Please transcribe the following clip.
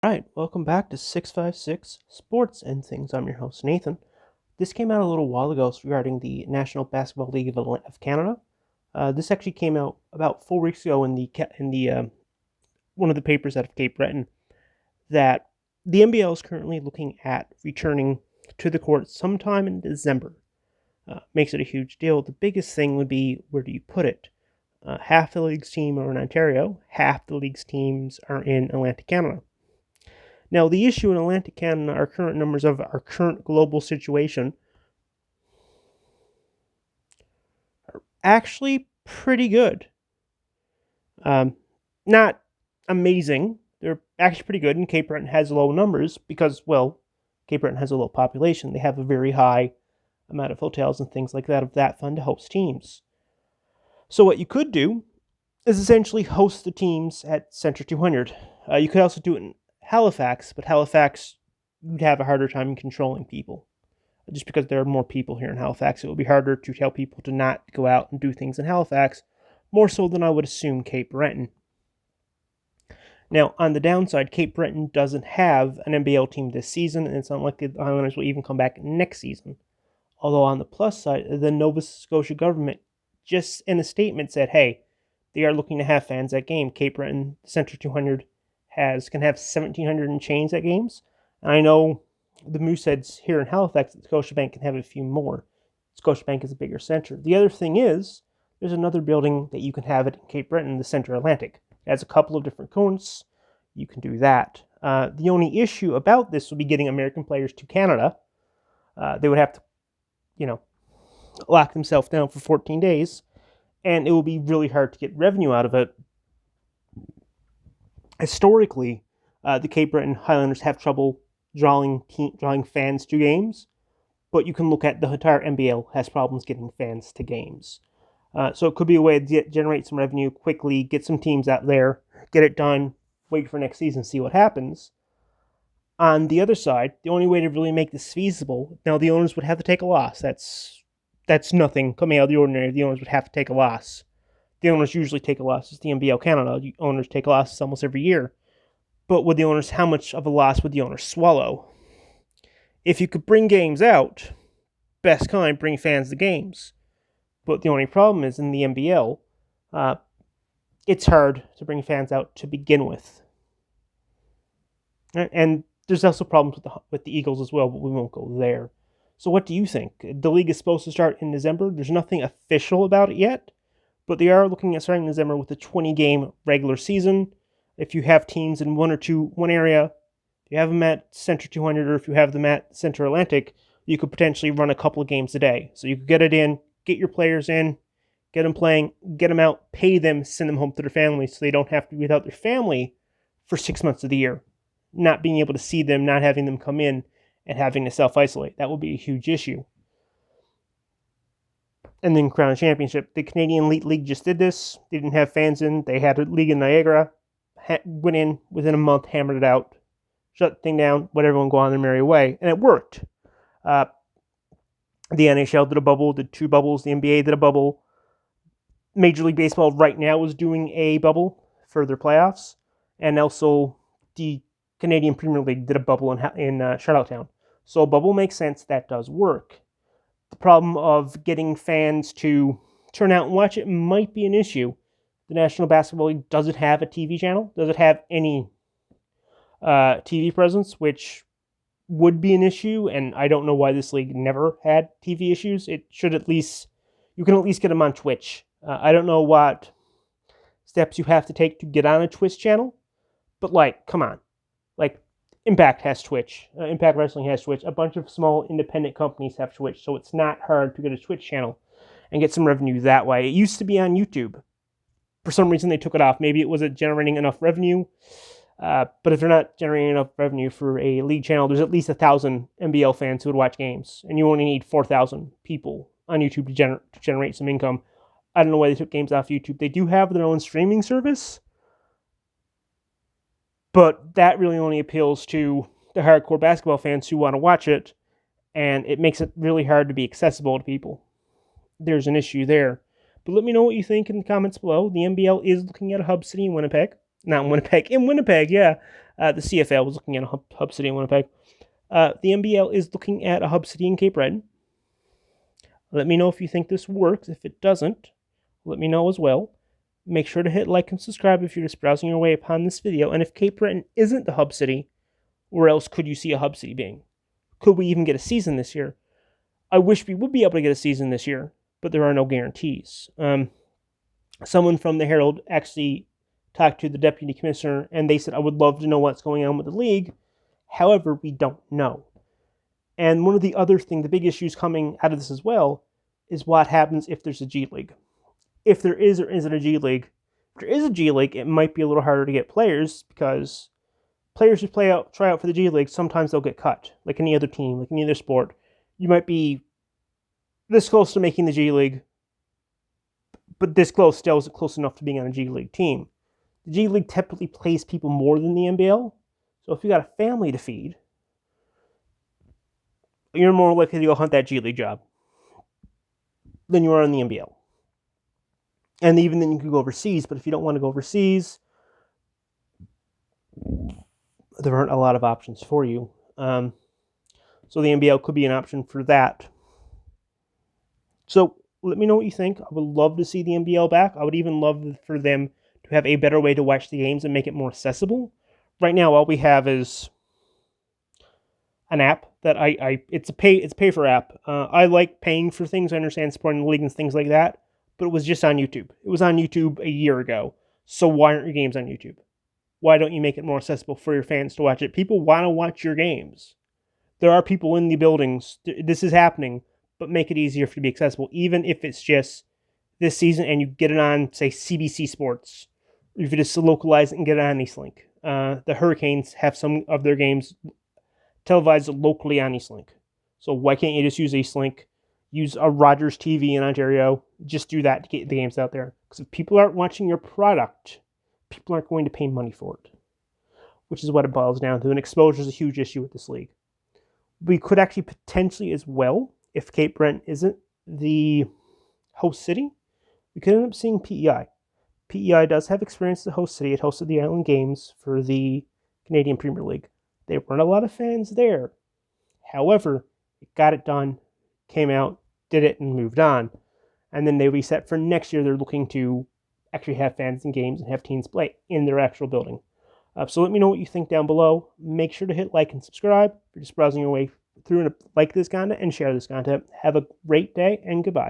All right, welcome back to 656 Sports and Things. I'm your host, Nathan. This came out a little while ago regarding the National Basketball League of Canada. This actually came out about 4 weeks ago in the one of the papers out of Cape Breton that the NBL is currently looking at returning to the court sometime in December. Makes it a huge deal. The biggest thing would be, where do you put it? Half the league's team are in Ontario, half the league's teams are in Atlantic Canada. Now, the issue in Atlantic Canada, our current numbers of our current global situation are actually pretty good. Not amazing. They're actually pretty good, and Cape Breton has low numbers because, well, Cape Breton has a low population. They have a very high amount of hotels and things like that of that fun to host teams. So what you could do is essentially host the teams at Centre 200. You could also do it in Halifax, but Halifax, you'd have a harder time controlling people. Just because there are more people here in Halifax, it will be harder to tell people to not go out and do things in Halifax, more so than I would assume Cape Breton. Now, on the downside, Cape Breton doesn't have an NBL team this season, and it's not likely the Islanders will even come back next season. Although on the plus side, the Nova Scotia government just in a statement said, hey, they are looking to have fans at game. Cape Breton Centre 200 can have 1,700 and change at games. And I know the Mooseheads here in Halifax at Scotiabank can have a few more. Scotiabank is a bigger center. The other thing is, there's another building that you can have it in Cape Breton, the Centre Atlantic. It has a couple of different courts. You can do that. The only issue about this would be getting American players to Canada. They would have to, lock themselves down for 14 days, and it will be really hard to get revenue out of it. Historically, the Cape Breton Highlanders have trouble drawing fans to games, but you can look at the entire NBL has problems getting fans to games. So it could be a way to generate some revenue quickly, get some teams out there, get it done, wait for next season, see what happens. On the other side, the only way to really make this feasible, now the owners would have to take a loss. That's nothing coming out of the ordinary. The owners would have to take a loss. The owners usually take a loss. It's the NBL Canada. The owners take losses almost every year. But how much of a loss would the owners swallow? If you could bring games out, best kind, bring fans to games. But the only problem is in the NBL, it's hard to bring fans out to begin with. And there's also problems with the Eagles as well, but we won't go there. So what do you think? The league is supposed to start in December. There's nothing official about it yet, but they are looking at starting in December with a 20-game regular season. If you have teams in one area, if you have them at Centre 200 or if you have them at Centre Atlantic, you could potentially run a couple of games a day. So you could get it in, get your players in, get them playing, get them out, pay them, send them home to their families so they don't have to be without their family for 6 months of the year. Not being able to see them, not having them come in, and having to self-isolate. That would be a huge issue. And then Crown Championship. The Canadian Elite League just did this. They didn't have fans in. They had a league in Niagara. Went in within a month, hammered it out, shut the thing down, let everyone go on their merry way. And it worked. The NHL did a bubble, did two bubbles. The NBA did a bubble. Major League Baseball right now is doing a bubble for their playoffs. And also the Canadian Premier League did a bubble in Charlottetown. So a bubble makes sense. That does work. The problem of getting fans to turn out and watch it might be an issue. The National Basketball League doesn't have a TV channel. Doesn't have any TV presence, which would be an issue. And I don't know why this league never had TV issues. It should you can at least get them on Twitch. I don't know what steps you have to take to get on a Twitch channel, but come on. Impact has Twitch. Impact Wrestling has Twitch. A bunch of small independent companies have Twitch, so it's not hard to get a Twitch channel and get some revenue that way. It used to be on YouTube. For some reason, they took it off. Maybe it wasn't generating enough revenue. But if they're not generating enough revenue for a league channel, there's at least 1,000 NBL fans who would watch games, and you only need 4,000 people on YouTube to generate some income. I don't know why they took games off YouTube. They do have their own streaming service, but that really only appeals to the hardcore basketball fans who want to watch it, and it makes it really hard to be accessible to people. There's an issue there. But let me know what you think in the comments below. The NBL is looking at a hub city in Winnipeg. Not in Winnipeg. In Winnipeg, yeah. The CFL was looking at a hub city in Winnipeg. The NBL is looking at a hub city in Cape Breton. Let me know if you think this works. If it doesn't, let me know as well. Make sure to hit like and subscribe if you're just browsing your way upon this video. And if Cape Breton isn't the hub city, where else could you see a hub city being? Could we even get a season this year? I wish we would be able to get a season this year, but there are no guarantees. Someone from the Herald actually talked to the deputy commissioner, and they said, I would love to know what's going on with the league. However, we don't know. And one of the other things, the big issues coming out of this as well, is what happens if there's a G League. If there is or isn't a G League. If there is a G League, it might be a little harder to get players, because players who try out for the G League, sometimes they'll get cut. Like any other team, like any other sport. You might be this close to making the G League, but this close still isn't close enough to being on a G League team. The G League typically plays people more than the NBL. So if you got a family to feed, you're more likely to go hunt that G League job than you are in the NBL. And even then you could go overseas, but if you don't want to go overseas, there aren't a lot of options for you. So the NBL could be an option for that. So let me know what you think. I would love to see the NBL back. I would even love for them to have a better way to watch the games and make it more accessible. Right now, all we have is an app that it's a pay for app. I like paying for things. I understand supporting the league and things like that, but it was just on YouTube. It was on YouTube a year ago. So why aren't your games on YouTube? Why don't you make it more accessible for your fans to watch it? People want to watch your games. There are people in the buildings. This is happening, but make it easier for it to be accessible, even if it's just this season and you get it on, say, CBC Sports. If you just localize it and get it on Eastlink. The Hurricanes have some of their games televised locally on Eastlink. So why can't you just use Eastlink? Use a Rogers TV in Ontario. Just do that to get the games out there. Because if people aren't watching your product, people aren't going to pay money for it. Which is what it boils down to. And exposure is a huge issue with this league. We could actually potentially as well, if Cape Breton isn't the host city, we could end up seeing PEI. PEI does have experience as a host city. It hosted the Island Games for the Canadian Premier League. There weren't a lot of fans there. However, it got it done, came out, did it, and moved on. And then they reset for next year. They're looking to actually have fans in games and have teams play in their actual building. So let me know what you think down below. Make sure to hit like and subscribe if you're just browsing your way through and like this content and share this content. Have a great day and goodbye.